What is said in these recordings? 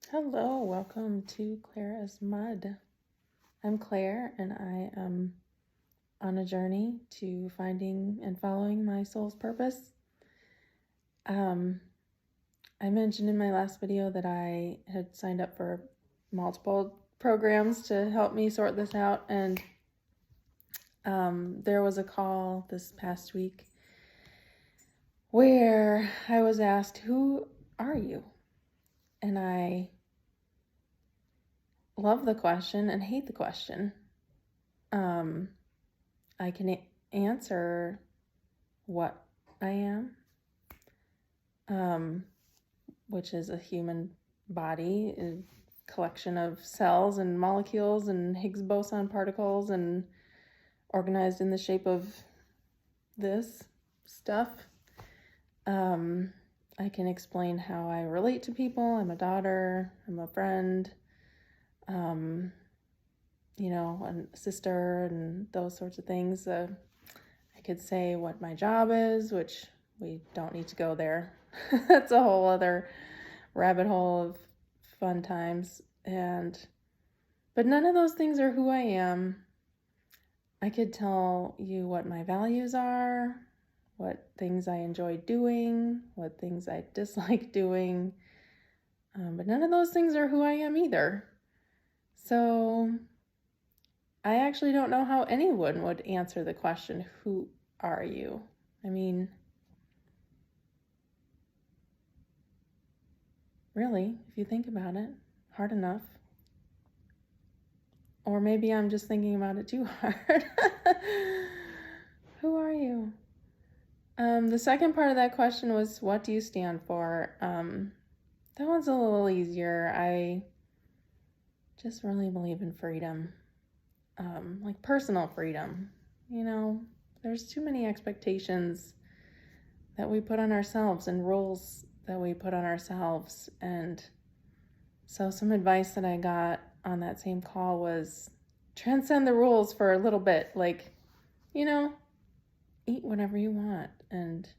Hello, welcome to Claire as Mud. I'm Claire, and I am on a journey to finding and following my soul's purpose. I mentioned in my last video that I had signed up for multiple programs to help me sort this out, and there was a call this past week where I was asked, "Who are you?" And I love the question and hate the question. I can answer what I am, which is a human body, a collection of cells and molecules and Higgs boson particles and organized in the shape of this stuff. I can explain how I relate to people. I'm a daughter, I'm a friend, a sister, and those sorts of things. I could say what my job is, which we don't need to go there. That's a whole other rabbit hole of fun times. But none of those things are who I am. I could tell you what my values are, what things I enjoy doing, what things I dislike doing. But none of those things are who I am either. So I actually don't know how anyone would answer the question, who are you? I mean, really, if you think about it, hard enough. Or maybe I'm just thinking about it too hard. Who are you? The second part of that question was, what do you stand for? That one's a little easier. I just really believe in freedom, like personal freedom. There's too many expectations that we put on ourselves and rules that we put on ourselves. And so some advice that I got on that same call was transcend the rules for a little bit. Like, eat whatever you want and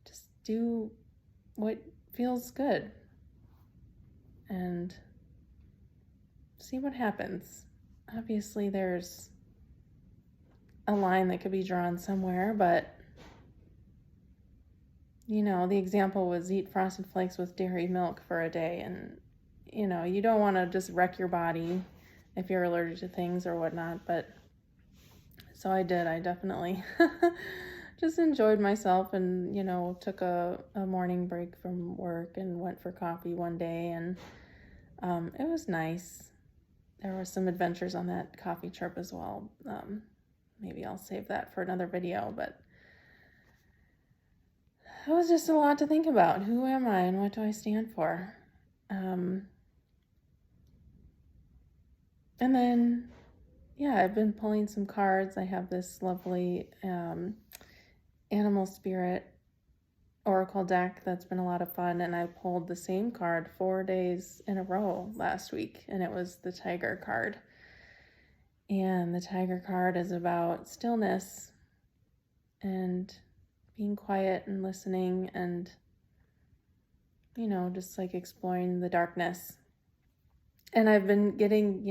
just do what feels good and see what happens. Obviously, there's a line that could be drawn somewhere, but the example was eat Frosted Flakes with dairy milk for a day, and you don't want to just wreck your body if you're allergic to things or whatnot. But so I did. I definitely just enjoyed myself and, took a morning break from work and went for coffee one day, and it was nice. There were some adventures on that coffee trip as well. Maybe I'll save that for another video, but it was just a lot to think about. Who am I and what do I stand for? And then, I've been pulling some cards. I have this lovely animal spirit oracle deck that's been a lot of fun, and I pulled the same card 4 days in a row last week, and it was the tiger card. And the tiger card is about stillness and being quiet and listening and, just like exploring the darkness. And I've been getting,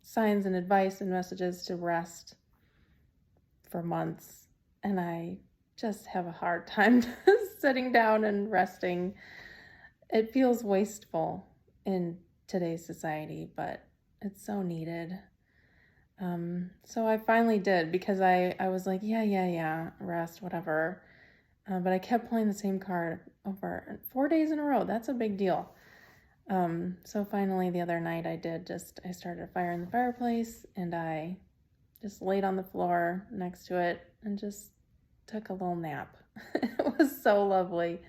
signs and advice and messages to rest for months, and I just have a hard time sitting down and resting. It feels wasteful in today's society, but it's so needed. So I finally did, because I was like, yeah, rest, whatever. But I kept playing the same card over 4 days in a row. That's a big deal. So finally the other night I started a fire in the fireplace, and I just laid on the floor next to it and just took a little nap. It was so lovely.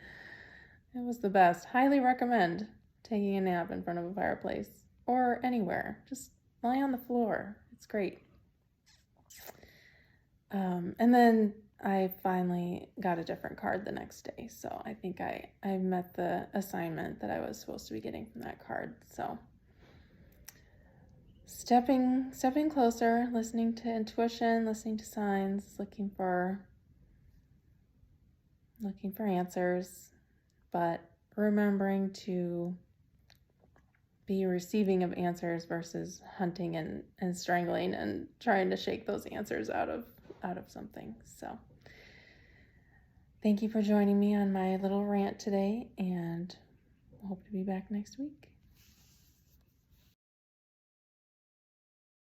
It was the best. Highly recommend taking a nap in front of a fireplace or anywhere. Just lie on the floor. It's great. And then I finally got a different card the next day. So I think I met the assignment that I was supposed to be getting from that card. So stepping closer, listening to intuition, listening to signs, looking for answers, but remembering to be receiving of answers versus hunting and strangling and trying to shake those answers out of something. So thank you for joining me on my little rant today, and hope to be back next week.